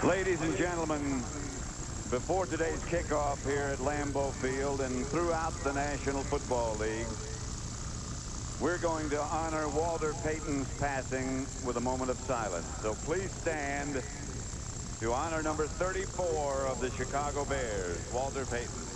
Ladies and gentlemen, before today's kickoff here at Lambeau Field and throughout the National Football League, we're going to honor Walter Payton's passing with a moment of silence. So please stand to honor number 34 of the Chicago Bears, Walter Payton.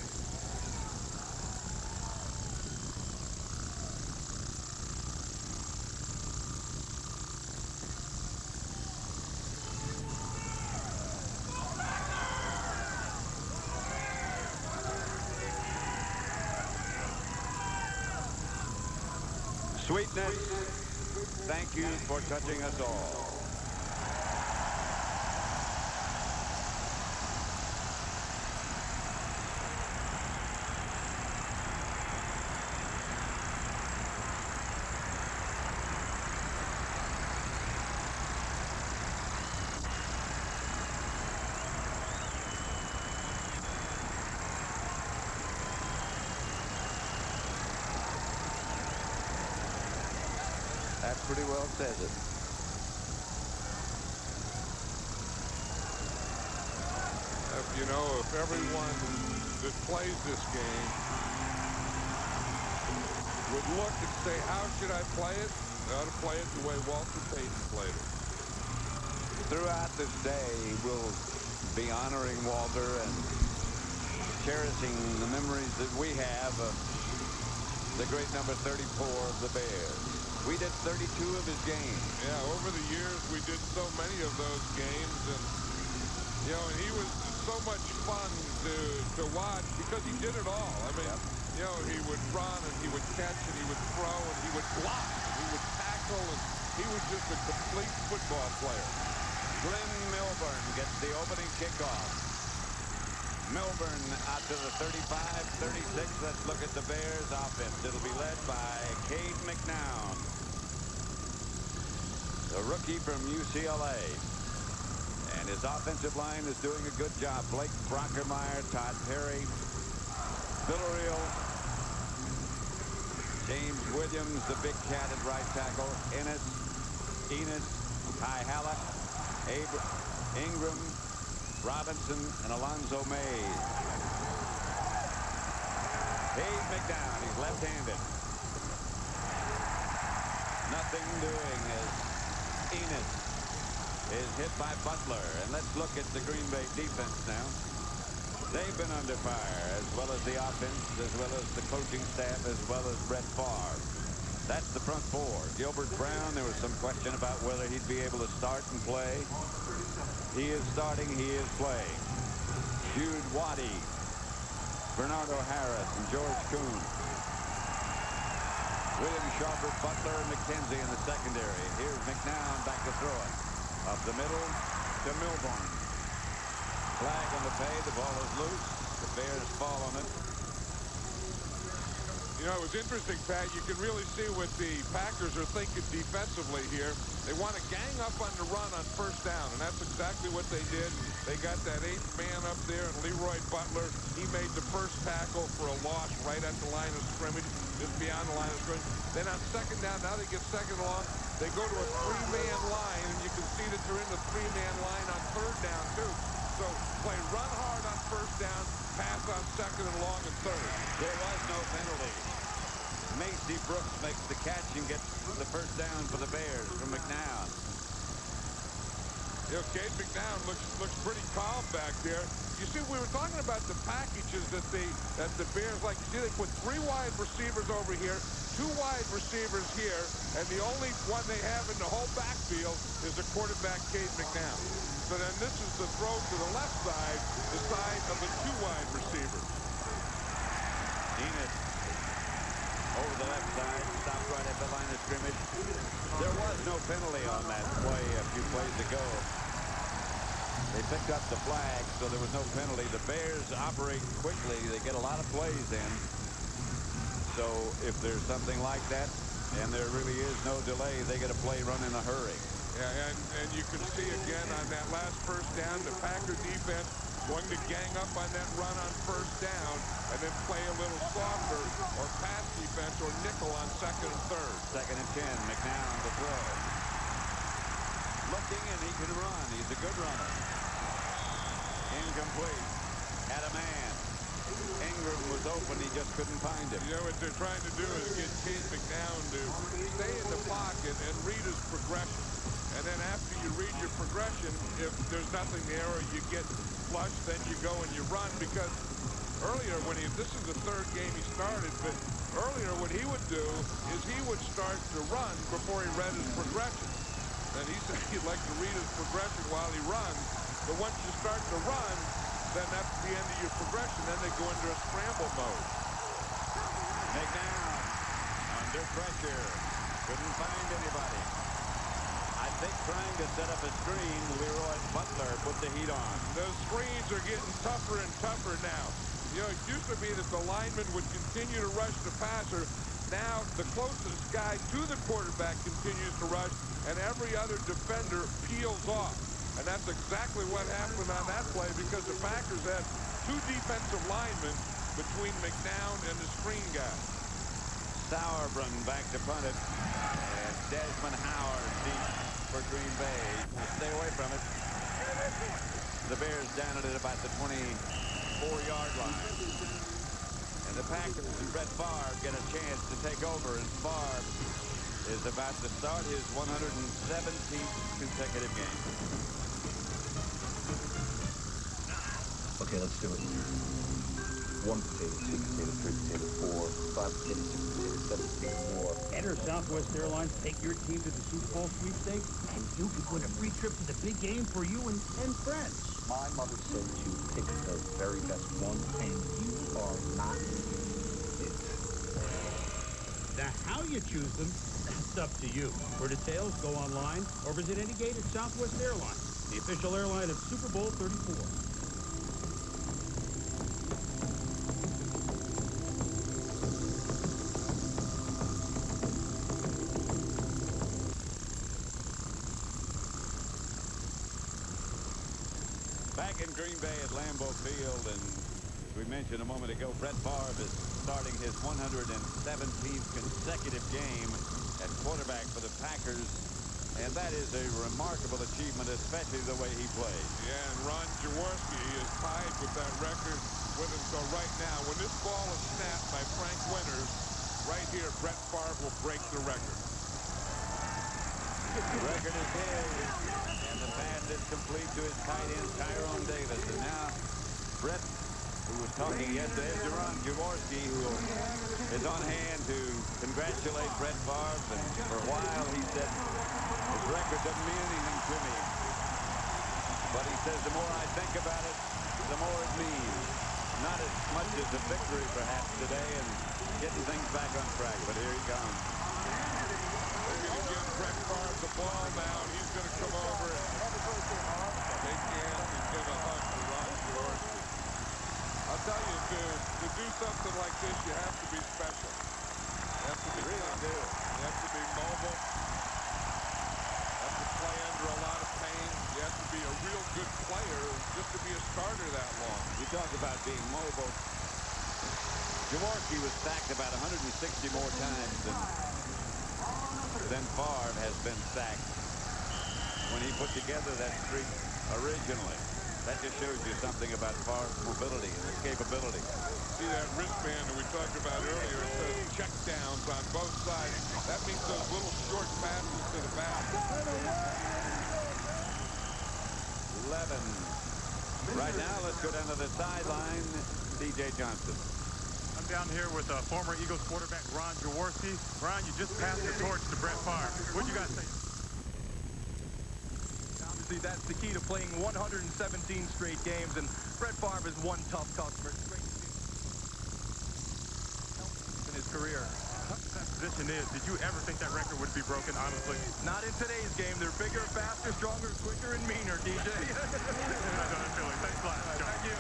Sweetness, thank you for touching us all. That pretty well says it. You know, if everyone that plays this game would look and say, how should I play it? They ought to play it the way Walter Payton played it. Throughout this day, we'll be honoring Walter and cherishing the memories that we have of the great number 34 of the Bears. We did 32 of his games. Yeah, over the years, we did so many of those games. And, you know, and he was so much fun to watch because he did it all. I mean, you know, he would run and he would catch and he would throw and he would block and he would tackle. And he was just a complete football player. Glenn Milburn gets the opening kickoff. Milburn out to the 35-36. Let's look at the Bears offense. It'll be led by Cade McNown, the rookie from UCLA. And his offensive line is doing a good job. Blake Brockermeyer, Todd Perry, Villarreal, James Williams, the big cat at right tackle, Enos, Ty Hallock, Ingram, Robinson, and Alonzo Mays. Cade McNown, he's left-handed. Nothing doing as Enos is hit by Butler. And let's look at the Green Bay defense now. They've been under fire, as well as the offense, as well as the coaching staff, as well as Brett Favre. That's the front four. Gilbert Brown, there was some question about whether he'd be able to start and play. He is starting, he is playing. Jude Waddy, Bernardo Harris, and George Kuhn. William Sharper, Butler, and McKenzie in the secondary. Here's McNown back to throw it. Up the middle to Milburn. Flag on the play, the ball is loose. The Bears fall on it. You know, it was interesting, Pat. You can really see what the Packers are thinking defensively here. They want to gang up on the run on first down, and that's exactly what they did. They got that 8th man up there, and Leroy Butler, he made the first tackle for a loss right at the line of scrimmage, just beyond the line of scrimmage. Then on second down, now they get second and long. They go to a 3-man line, and you can see that they're in the 3-man line on third down, too. So play run hard on first down, pass on second and long and third. There was no penalty. Macy Brooks makes the catch and gets the first down for the Bears from McNown. You know, Cade McNown looks pretty calm back there. You see, we were talking about the packages that the Bears like. You see, they put 3 wide receivers over here, 2 wide receivers here, and the only one they have in the whole backfield is the quarterback, Cade McNown. So then this is the throw to the left side, the side of the 2 wide receivers. Enos over the left side, stopped right at the line of scrimmage. There was no penalty on that play a few plays ago. They picked up the flag, so there was no penalty. The Bears operate quickly. They get a lot of plays in. So if there's something like that, and there really is no delay, they get a play run in a hurry. Yeah, and you can see again on that last first down, the Packer defense going to gang up on that run on first down and then play a little softer or pass defense or nickel on second and third. Second and 10, McNown the throw. Looking, and he can run. He's a good runner. Incomplete. Had a man. Ingram was open. He just couldn't find him. You know, what they're trying to do is get Cade McNown to stay in the pocket and read his progression. And then after you read your progression, if there's nothing there or you get flushed, then you go and you run. Because earlier when this is the third game he started, but earlier what he would do is he would start to run before he read his progression. And he said he'd like to read his progression while he runs. But once you start to run, then that's the end of your progression. Then they go into a scramble mode. McNown under pressure. Couldn't find anybody. I think trying to set up a screen, Leroy Butler put the heat on. Those screens are getting tougher and tougher now. You know, it used to be that the lineman would continue to rush the passer. Now the closest guy to the quarterback continues to rush, and every other defender peels off. And that's exactly what happened on that play, because the Packers had two defensive linemen between McNown and the screen guy. Sauerbrunn back to punt it. And Desmond Howard deep for Green Bay. Stay away from it. The Bears down it at about the 24-yard line. And the Packers and Brett Favre get a chance to take over, and Favre is about to start his 117th consecutive game. Okay, let's do it. 1 potato, 2 potato, 3 potato, 4, 5 potato, 6 potato, 7 potato, 4. Enter Southwest Airlines, take your team to the Super Bowl sweepstakes, and you could win a free trip to the big game for you and 10 friends. My mother said to pick the very best one, and you are not it. Now, how you choose them, that's up to you. For details, go online or visit any gate at Southwest Airlines, the official airline of Super Bowl 34. Back in Green Bay at Lambeau Field, and as we mentioned a moment ago, Brett Favre is starting his 117th consecutive game at quarterback for the Packers, and that is a remarkable achievement, especially the way he plays. Yeah, and Ron Jaworski is tied with that record with him. So right now, when this ball is snapped by Frank Winters, right here, Brett Favre will break the record. The record is his, and the pass is complete to his tight end, Tyrone Davis. And now, Brett, who was talking yesterday, is Ron Jaworski, who is on hand to congratulate Brett Favre. And for a while, he said, his record doesn't mean anything to me. But he says, the more I think about it, the more it means. Not as much as a victory, perhaps, today, and getting things back on track. But here he comes. They're going to give Brett Favre the ball now. He's going to come over and shake hands and give a hug to Ron Jaworski. I'll tell you, to do something like this, you have to be special. You have to be You have to be mobile. You have to play under a lot of pain. You have to be a real good player just to be a starter that long. You talk about being mobile. Jaworski was sacked about 160 more times than Favre has been sacked when he put together that streak originally. That just shows you something about Favre's mobility and his capability. See that wristband that we talked about earlier? It says check downs on both sides. That means those little short passes to the back. 11. Right now, let's go down to the sideline. D.J. Johnson. I'm down here with former Eagles quarterback Ron Jaworski. Ron, you just passed the torch to Brett Favre. What do you guys say? Obviously, that's the key to playing 117 straight games, and Brett Favre is one tough customer. It's great to see in his career. That position is, did you ever think that record would be broken, honestly? Not in today's game. They're bigger, faster, stronger, quicker, and meaner, DJ. I know that feeling. Thanks a lot, John. Thank you.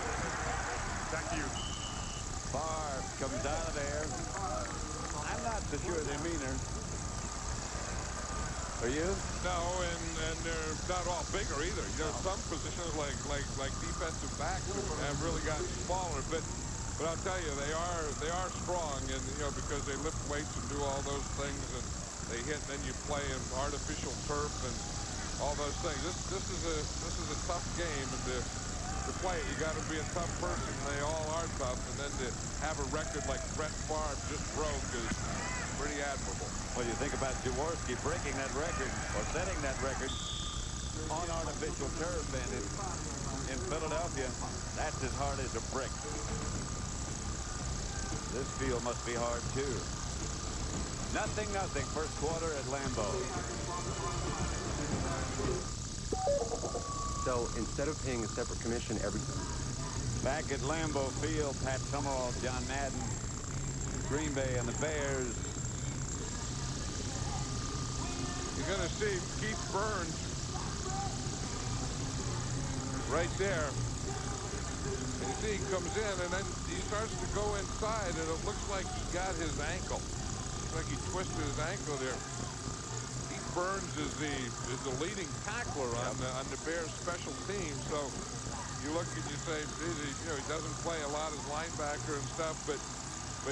Back to you. Favre comes out of there. I'm not so sure they're meaner. Are you? No, and they're not all bigger either. You know, some positions like defensive backs have really gotten smaller, but I'll tell you, they are strong, and you know, because they lift weights and do all those things, and they hit, and then you play in artificial turf and all those things. This is a tough game, and to play it. You got to be a tough person. They all are tough. And then to have a record like Brett Favre just broke is pretty admirable. Well, you think about Jaworski breaking that record or setting that record on artificial turf, and in Philadelphia, that's as hard as a brick. This field must be hard too. 0-0 first quarter at Lambeau. So instead of paying a separate commission every... Back at Lambeau Field, Pat Summerall, John Madden, Green Bay and the Bears. You're going to see Keith Burns right there. And you see he comes in and then he starts to go inside and it looks like he got his ankle. Looks like he twisted his ankle there. Keith Burns is the leading tackler on the Bears special team. So you look and you say, you know, he doesn't play a lot as linebacker and stuff, but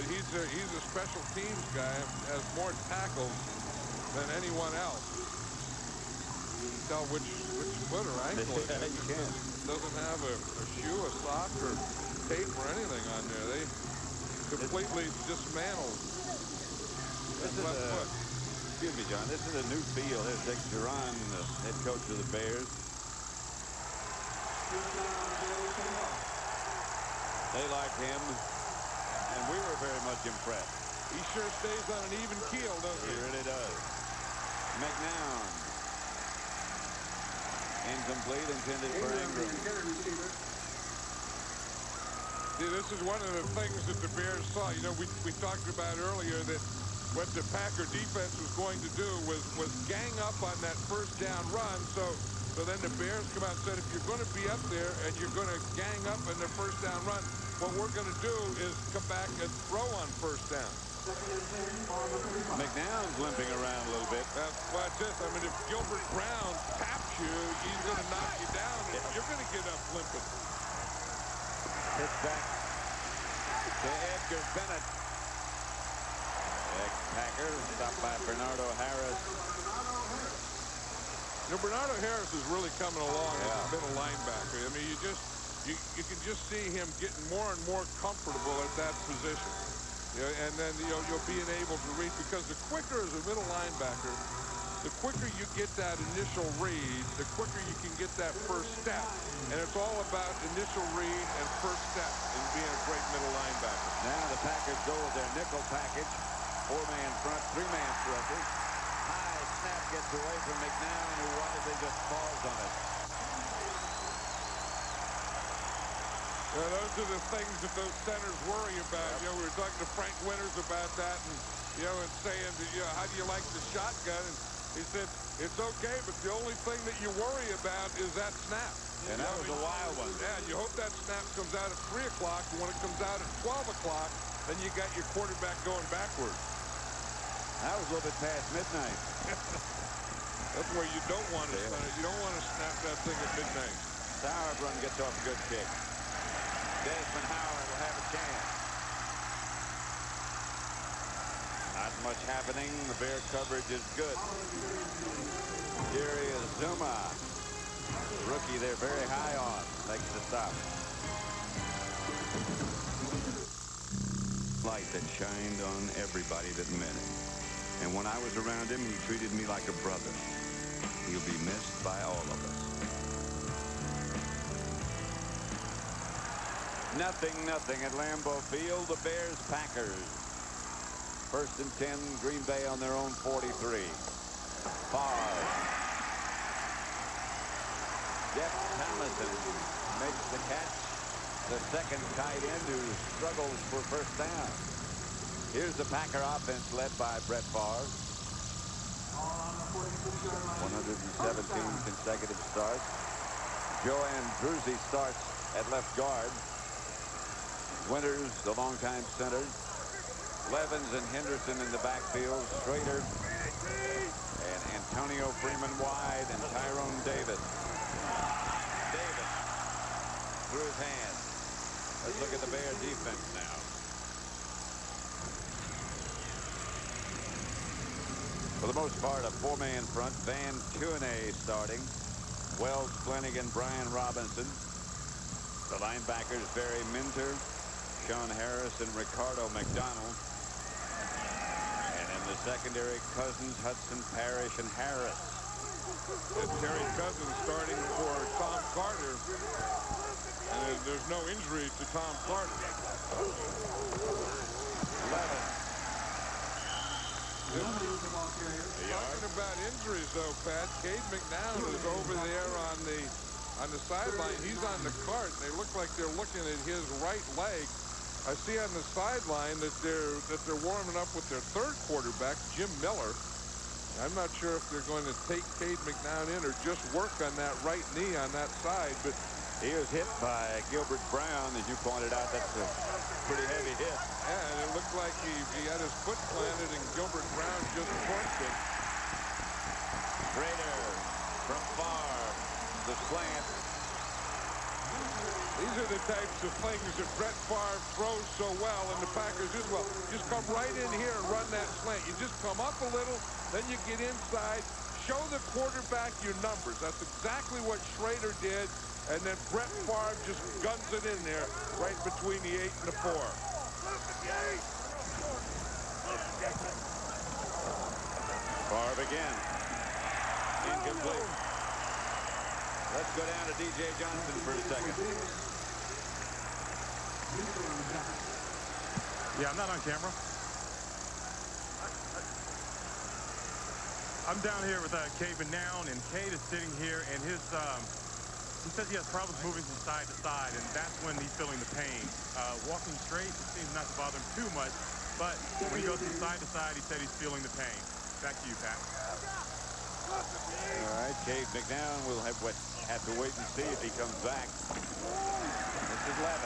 he's a special teams guy, has more tackles than anyone else. You can tell which foot or ankle it is. You can. Doesn't have a shoe, a sock, or tape or anything on there. They completely dismantled that left foot. Excuse me, John. This is a new field. There's Dick Duran, the head coach of the Bears. They like him, and we were very much impressed. He sure stays on an even keel, doesn't he? He really does. McNown. Incomplete, intended for Ingram. See, this is one of the things that the Bears saw. You know, we talked about earlier that what the Packer defense was going to do was gang up on that first down run. So then the Bears come out and said, if you're going to be up there and you're going to gang up in the first down run, what we're going to do is come back and throw on first down. McNown's limping around a little bit. Watch this. I mean, if Gilbert Brown taps you, he's going to knock you down, and you're going to get up limping. Pitch back to Edgar Bennett. Ex-Packer, stopped by Bernardo Harris. You know, Bernardo Harris is really coming along as a middle linebacker. I mean, you can just see him getting more and more comfortable at that position. Yeah, and then you'll be able to read, because the quicker as a middle linebacker, the quicker you get that initial read, the quicker you can get that first step. And it's all about initial read and first step in being a great middle linebacker. Now the Packers go with their nickel package. 4-man front, 3-man rushers. High snap gets away from McNown, who wisely just falls on it. Yeah, those are the things that those centers worry about. You know, we were talking to Frank Winters about that, and and saying, how do you like the shotgun? And he said, it's okay, but the only thing that you worry about is that snap. And that was a wild one. Yeah, you hope that snap comes out at 3 o'clock, and when it comes out at 12 o'clock, then you got your quarterback going backwards. That was a little bit past midnight. That's where you don't want to you don't want to snap that thing at midnight. Sauer run gets off a good kick. Desmond Howard will have a chance. Not much happening. The Bear coverage is good. Here is Zuma. Rookie they're very high on. Makes the stop. Light that shined on everybody that met him. And when I was around him, he treated me like a brother. He'll be missed by all of us. 0-0 at Lambeau Field. The Bears Packers. 1st and 10. Green Bay on their own 43. Favre. Jeff Tomlinson makes the catch. The second tight end who struggles for first down. Here's the Packer offense led by Brett Favre. 117 consecutive starts. Joanne Druzy starts at left guard. Winters, the longtime center. Levens and Henderson in the backfield. Strader and Antonio Freeman wide, and Tyrone Davis. Davis through his hands. Let's look at the Bear defense now. For the most part, a 4-man front. Van Tuene starting. Wells, Flanagan, Brian Robinson. The linebackers, Barry Minter, Sean Harris, and Ricardo McDonald. And in the secondary, Cousins, Hudson, Parrish, and Harris. And Terry Cousins starting for Tom Carter. And there's no injury to Tom Carter. 11. Talking about injuries, though, Pat, Cade McNown is over there on the sideline. He's on the cart, and they look like they're looking at his right leg. I see on the sideline that they're warming up with their third quarterback, Jim Miller. I'm not sure if they're going to take Cade McNown in or just work on that right knee on that side, but he was hit by Gilbert Brown, as you pointed out. That's a pretty heavy hit. Yeah, and it looked like he had his foot planted, and Gilbert Brown just torched him. Rader from far, the slant. These are the types of things that Brett Favre throws so well, and the Packers as well. Just come right in here and run that slant. You just come up a little, then you get inside, show the quarterback your numbers. That's exactly what Schrader did, and then Brett Favre just guns it in there right between the 8 and the 4. Favre again. Incomplete. Let's go down to D.J. Johnson for a second. Yeah, I'm not on camera. I'm down here with Cade McNown, and Cade is sitting here, and he says he has problems moving from side to side, and that's when he's feeling the pain. Walking straight, it seems not to bother him too much, but when he goes from side to side, he said he's feeling the pain. Back to you, Pat. All right, Cade McNown will have to wait and see if he comes back. This is 11.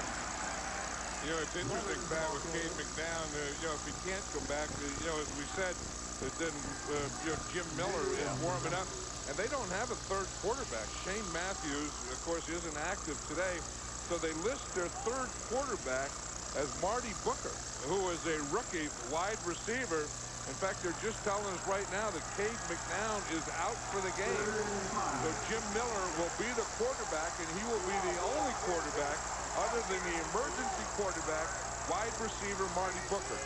You know, it's interesting, Pat, with Cade McNown, you know, if he can't come back, you know, as we said, then, you know, Jim Miller is warming up, and they don't have a third quarterback. Shane Matthews, of course, isn't active today, so they list their third quarterback as Marty Booker, who is a rookie wide receiver. In fact, they're just telling us right now that Cade McNown is out for the game. So Jim Miller will be the quarterback, and he will be the only quarterback other than the emergency quarterback, wide receiver Marty Booker.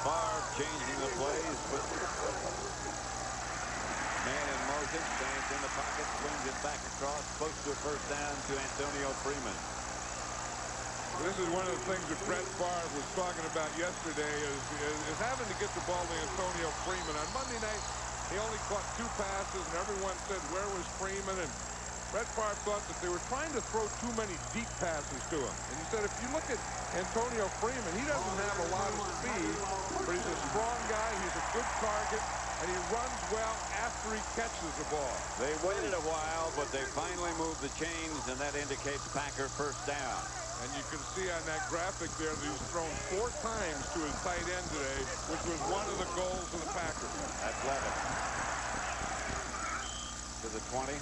Favre changing the plays, but man in motion, stands in the pocket, swings it back across, close to a first down to Antonio Freeman. This is one of the things that Brett Favre was talking about yesterday is having to get the ball to Antonio Freeman. On Monday night, he only caught 2 passes, and everyone said, where was Freeman? And Brett Favre thought that they were trying to throw too many deep passes to him. And he said, if you look at Antonio Freeman, he doesn't have a lot of speed, but he's a strong guy, he's a good target, and he runs well after he catches the ball. They waited a while, but they finally moved the chains, and that indicates Packer first down. And you can see on that graphic there that he's thrown 4 times to his tight end today, which was one of the goals of the Packers. That's 11. To the 20.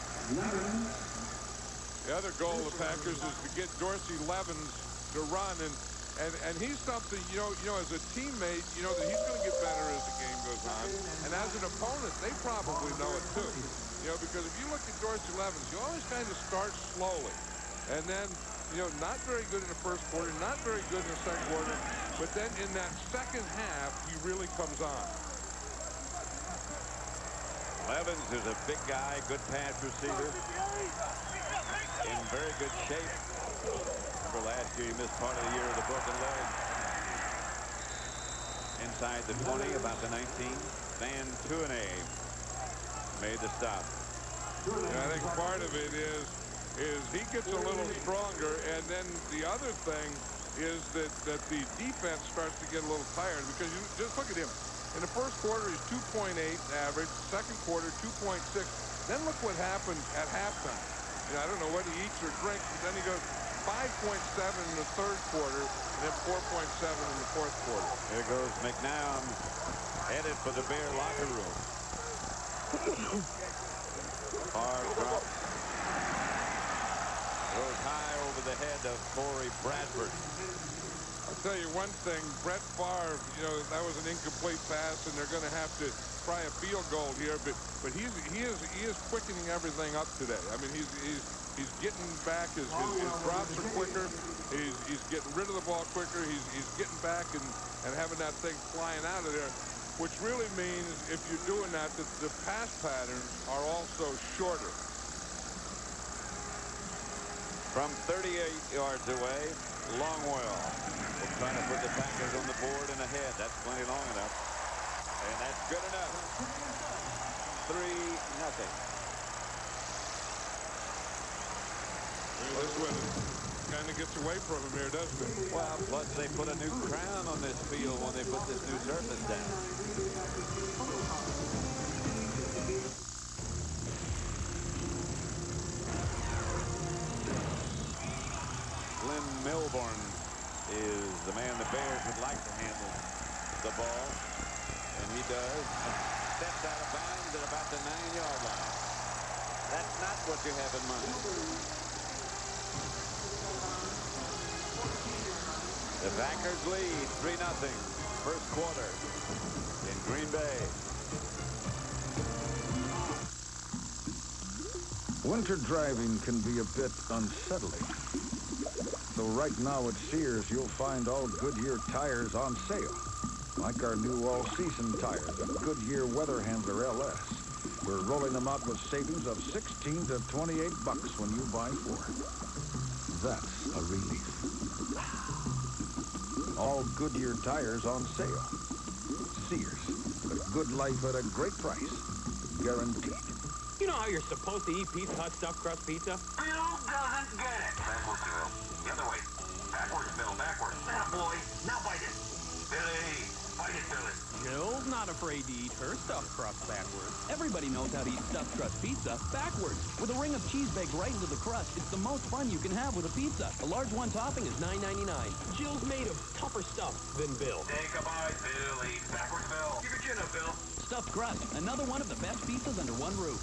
The other goal of the Packers is to get Dorsey Levens to run, and he's something, you know, as a teammate, you know that he's going to get better as the game goes on. And as an opponent, they probably know it too. You know, because if you look at Dorsey Levens, you always kind of start slowly. And then, you know, not very good in the first quarter, not very good in the second quarter, but then in that second half, he really comes on. Levens is a big guy, good pass receiver, in very good shape. For last year, he missed part of the year with a broken leg. Inside the 20, about the 19. Van Tuene made the stop. And I think part of it is he gets a little stronger, and then the other thing is that the defense starts to get a little tired, because you just look at him. In the first quarter, he's 2.8 average. Second quarter, 2.6. Then look what happened at halftime. You know, I don't know what he eats or drinks, but then he goes 5.7 in the third quarter, and then 4.7 in the fourth quarter. Here goes McNown, headed for the Bear locker room. Hard drop. Goes high over the head of Corey Bradford. I'll tell you one thing, Brett Favre, you know, that was an incomplete pass, and they're going to have to try a field goal here, but he is quickening everything up today. I mean, he's He's getting back. His drops are quicker. He's getting rid of the ball quicker. He's getting back and having that thing flying out of there, which really means if you're doing that, the pass patterns are also shorter. From 38 yards away, Longwell will try to put the Packers on the board and ahead. That's plenty long enough. And that's good enough. 3-0. Well, this one kind of gets away from him here, doesn't it? Well, plus they put a new crown on this field when they put this new surface down. Glenn Milburn is the man the Bears would like to handle the ball, and he does. Steps out of bounds at about the 9-yard line. That's not what you have in mind. The Packers lead 3-0 first quarter in Green Bay. Winter driving can be a bit unsettling. So right now at Sears, you'll find all Goodyear tires on sale. Like our new all-season tires, the Goodyear Weather Handler LS. We're rolling them out with savings of $16 to $28 when you buy 4. That's a relief. All Goodyear tires on sale. Sears, a good life at a great price. Guaranteed. You know how you're supposed to eat pizza, hot stuffed crust pizza? Bill doesn't get it. Backwards, Bill. The other way. Backwards, Bill. Backwards. Now, boy. Now bite it. Billy. Bite it, Billy. Jill's not afraid to eat her stuffed crust backwards. Everybody knows how to eat stuffed crust pizza backwards. With a ring of cheese baked right into the crust, it's the most fun you can have with a pizza. A large one topping is $9.99. Jill's made of tougher stuff than Bill. Take a bite, Billy. Backwards, Bill. Keep your chin up, Bill. Stuffed crust, another one of the best pizzas under one roof.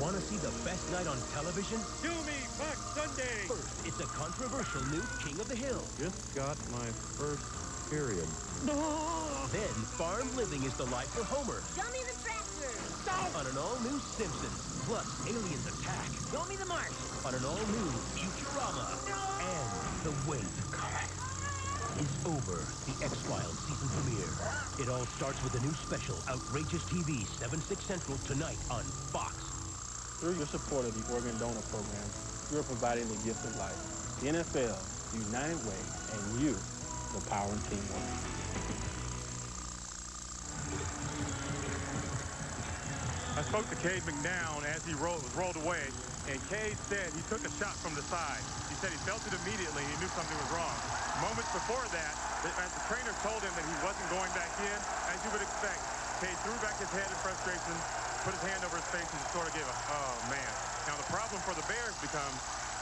Want to see the best night on television? Do me Buck Sunday. First, it's a controversial new King of the Hill. Just got my first period. Then, Farm Living is the life for Homer. Show me the tractor. On an all-new Simpsons. Plus, Aliens Attack. Show me the marsh. On an all-new Futurama. And the wait is over. The X-Files season premiere. It all starts with a new special, Outrageous TV, 7/6 Central, tonight on Fox. Through your support of the Organ Donor Program, you are providing the gift of life. The NFL, United Way, and you, the power and teamwork. I spoke to Cade McNown as he was rolled away, and Cade said he took a shot from the side. He said he felt it immediately. He knew something was wrong. Moments before that, as the trainer told him that he wasn't going back in, as you would expect, Cade threw back his head in frustration, put his hand over his face, and sort of gave a, oh, man. Now, the problem for the Bears becomes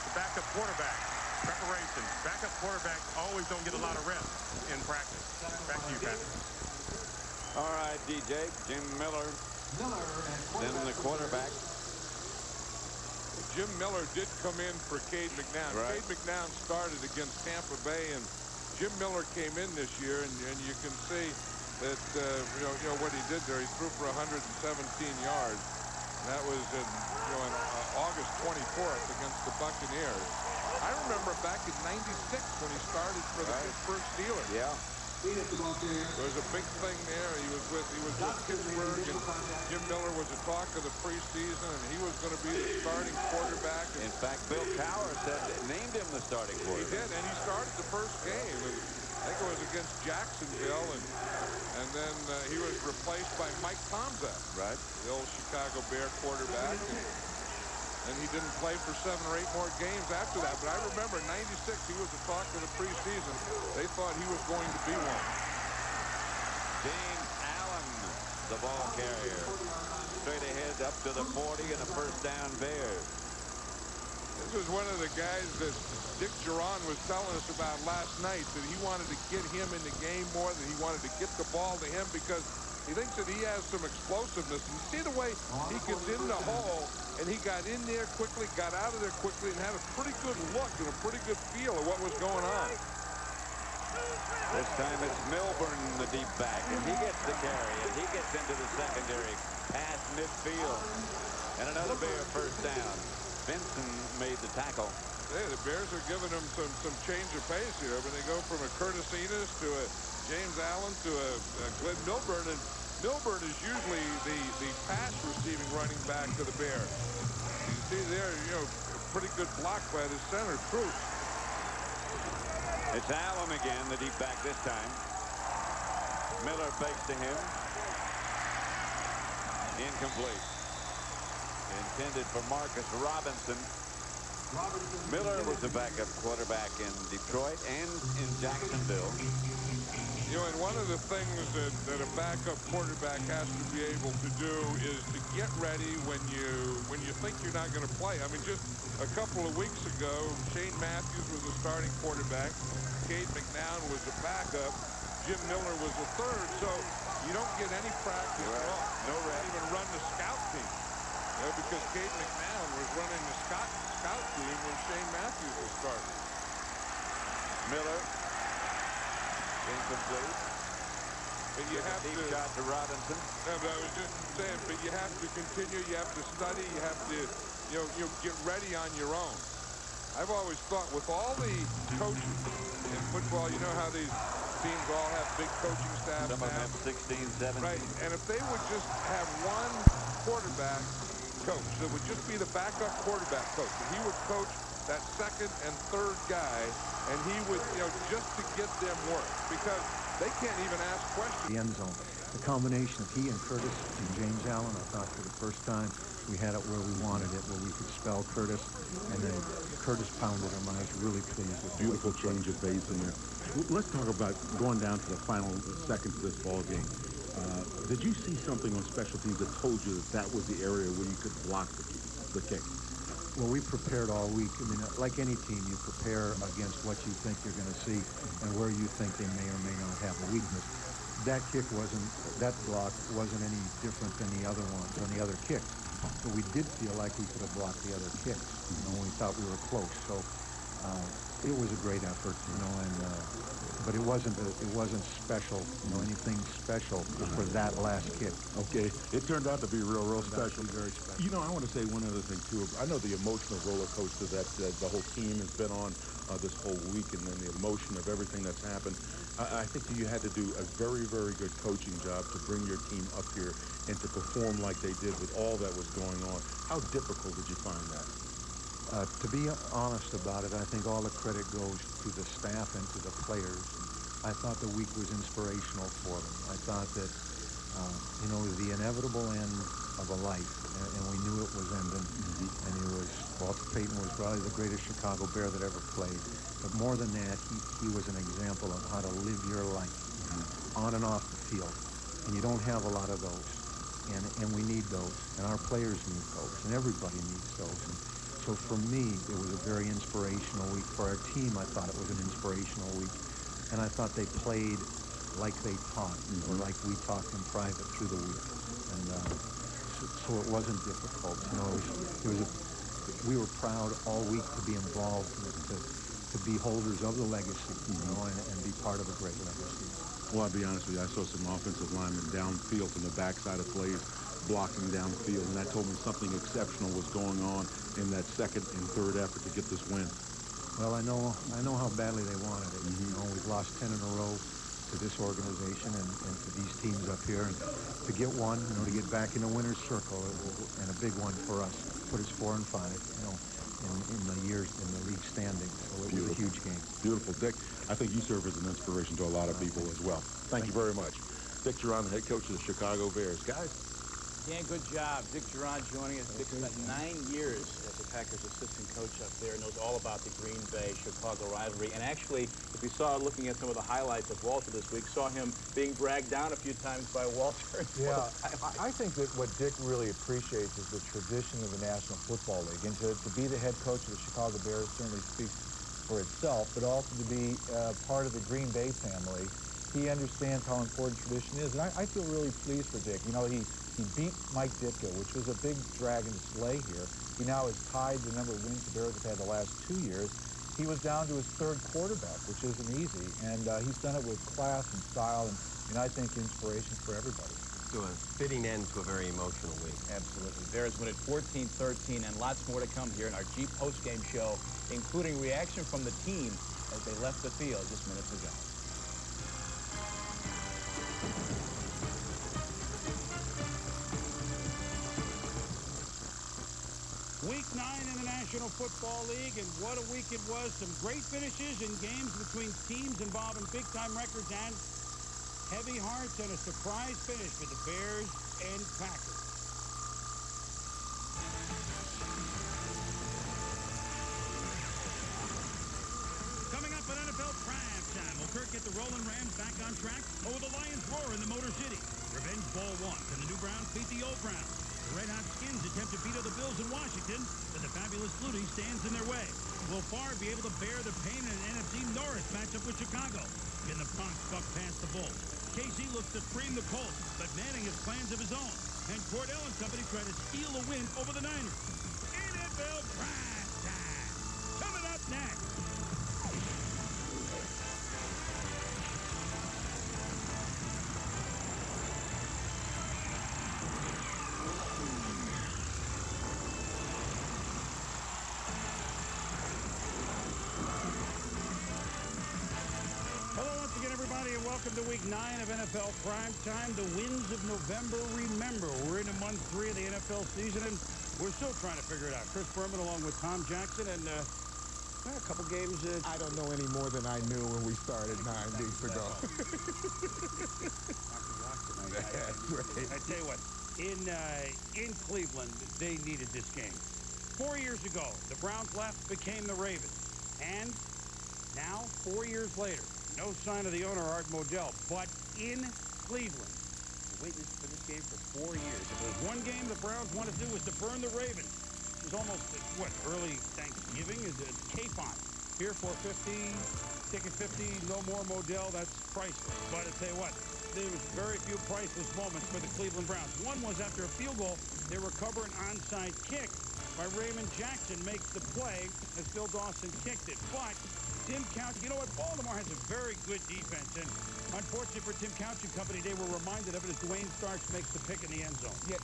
the backup quarterback. Preparation. Backup quarterbacks always don't get a lot of reps in practice. Back to you, Pat. All right, DJ. Jim Miller. Then the quarterback. Jim Miller did come in for Cade McNown. Right. Cade McNown started against Tampa Bay, and Jim Miller came in this year, and you can see that you know what he did there. He threw for 117 yards. And that was in August 24th against the Buccaneers. I remember back in '96 when he started for the Pittsburgh Steelers. Yeah. There was a big thing there. He was with Pittsburgh, and Jim Miller was the talk of the preseason, and he was going to be the starting quarterback. In fact, Bill Cowher named him the starting quarterback. He did, and he started the first game. And I think it was against Jacksonville, and then he was replaced by Mike Tomczak, right? The old Chicago Bear quarterback. And he didn't play for 7 or 8 more games after that. But I remember '96, he was the talk of the preseason. They thought he was going to be one. James Allen, the ball carrier. Straight ahead up to the 40 and a first down Bears. This was one of the guys that Dick Geron was telling us about last night, that he wanted to get him in the game more, that he wanted to get the ball to him because he thinks that he has some explosiveness. And you see the way he gets in the hole, and he got in there quickly, got out of there quickly, and had a pretty good look and a pretty good feel of what was going on. This time it's Milburn, the deep back, and he gets the carry, and he gets into the secondary past midfield. And another Bear first down. Benson made the tackle. Hey, the Bears are giving them some change of pace here. When they go from a Curtis Enos to a James Allen to a Glenn Milburn, and Milburn is usually the pass receiving running back to the Bears. You see there, pretty good block by the center, Troops. It's Allen again, the deep back this time. Miller fakes to him. Incomplete. Intended for Marcus Robinson. Miller was the backup quarterback in Detroit and in Jacksonville. And one of the things that a backup quarterback has to be able to do is to get ready when you think you're not going to play. I mean, just a couple of weeks ago, Shane Matthews was the starting quarterback. Cade McNown was the backup. Jim Miller was the third. So you don't get any practice at all. No rest. Even run the scout team. Because Cade McNown was running the scout team when Shane Matthews was starting. Miller. Incomplete. But you have deep to shot to Robinson. Yeah, but I was just saying, but you have to continue, you have to study, you have to, get ready on your own. I've always thought with all the coaches in football, you know how these teams all have big coaching staffs. Some of them have 16, 17. Right, and if they would just have one quarterback coach that would just be the backup quarterback coach, and he would coach that second and third guy, and he would, just to get them work, because they can't even ask questions. The end zone. The combination of he and Curtis and James Allen, I thought for the first time we had it where we wanted it, where we could spell Curtis, and then Curtis pounded him. I was really pleased with it. Beautiful change of pace in there. Let's talk about going down to the final seconds of this ball game. Did you see something on special teams that told you that was the area where you could block the kick? Well, we prepared all week. I mean, like any team, you prepare against what you think you're going to see and where you think they may or may not have a weakness. That block wasn't any different than the other ones, than the other kicks. So we did feel like we could have blocked the other kicks, when we thought we were close. So it was a great effort, but it wasn't special, anything special for that last kick. Okay, it turned out to be real special. Very special. I want to say one other thing too. I know the emotional roller coaster that the whole team has been on this whole week, and then the emotion of everything that's happened. I think that you had to do a very, very good coaching job to bring your team up here and to perform like they did with all that was going on. How difficult did you find that? To be honest about it, I think all the credit goes to the staff and to the players. I thought the week was inspirational for them. I thought that, it was the inevitable end of a life, and we knew it was ending. And Walter Payton was probably the greatest Chicago Bear that ever played. But more than that, he was an example of how to live your life on and off the field. And you don't have a lot of those. And we need those. And our players need those. And everybody needs those. So for me, it was a very inspirational week. For our team, I thought it was an inspirational week. And I thought they played like they taught, or like we talked in private through the week. And so it wasn't difficult. We were proud all week to be involved, to be holders of the legacy, and be part of a great legacy. Well, I'll be honest with you, I saw some offensive linemen downfield from the backside of plays, blocking downfield, and that told me something exceptional was going on in that second and third effort to get this win. Well, I know how badly they wanted it. We've lost 10 in a row to this organization and to these teams up here, and to get one, to get back in the winner's circle, and a big one for us, put us 4 and 5, in the league standing. So it was a huge game. Beautiful, Dick. I think you serve as an inspiration to a lot of people as well. Thank you very much. Dick Duran, the head coach of the Chicago Bears. Guys? Dan, good job. Dick Duran joining us. Dick spent 9 years as the Packers assistant coach up there, knows all about the Green Bay-Chicago rivalry. And actually, if you saw, looking at some of the highlights of Walter this week, saw him being dragged down a few times by Walter. Yeah, I think that what Dick really appreciates is the tradition of the National Football League. And to be the head coach of the Chicago Bears certainly speaks for itself, but also to be part of the Green Bay family. He understands how important tradition is. And I feel really pleased for Dick. He beat Mike Ditka, which was a big drag in the sleigh here. He now has tied the number of wins the Bears have had the last 2 years. He was down to his third quarterback, which isn't easy. And he's done it with class and style, and I think inspiration for everybody. to a fitting end to a very emotional week. Absolutely. Bears win at 14-13, and lots more to come here in our Jeep postgame show, including reaction from the team as they left the field just minutes ago. Week 9 in the National Football League, and what a week it was. Some great finishes in games between teams involving big-time records and heavy hearts, and a surprise finish for the Bears and Packers. Coming up on NFL Prime Time, will Kirk get the Rolling Rams back on track, or will the Lions roar in the Motor City? Revenge Bowl 1. Can the new Browns beat the old Browns? The Red Hot Skins attempt to veto the Bills in Washington, but the fabulous Flutie stands in their way. Will Favre be able to bear the pain in an NFC Norris matchup with Chicago? Can the Bronx buck past the Bulls? KC looks to stream the Colts, but Manning has plans of his own. And Cordell and company try to steal a win over the Niners. NFL Prime Time. Coming up next. And welcome to Week 9 of NFL Prime Time. The wins of November. Remember, we're into month 3 of the NFL season, and we're still trying to figure it out. Chris Berman along with Tom Jackson, and a couple games. I don't know any more than I knew when we started 9 weeks ago. I tell you what, in Cleveland, they needed this game. 4 years ago, the Browns left, became the Ravens, and now 4 years later. No sign of the owner, Art Modell, but in Cleveland. Witness for this game for 4 years. If there's one game the Browns want to do is to burn the Ravens. It was almost, early Thanksgiving? Is it Capon? Here, $4.50, ticket $50, no more Modell. That's priceless. But I tell you what, there was very few priceless moments for the Cleveland Browns. One was after a field goal, they recover an onside kick by Raymond Jackson, makes the play as Phil Dawson kicked it. But Tim Couch, you know what? Baltimore has a very good defense, and unfortunately for Tim Couch and company, they were reminded of it as Dwayne Starks makes the pick in the end zone. Yeah,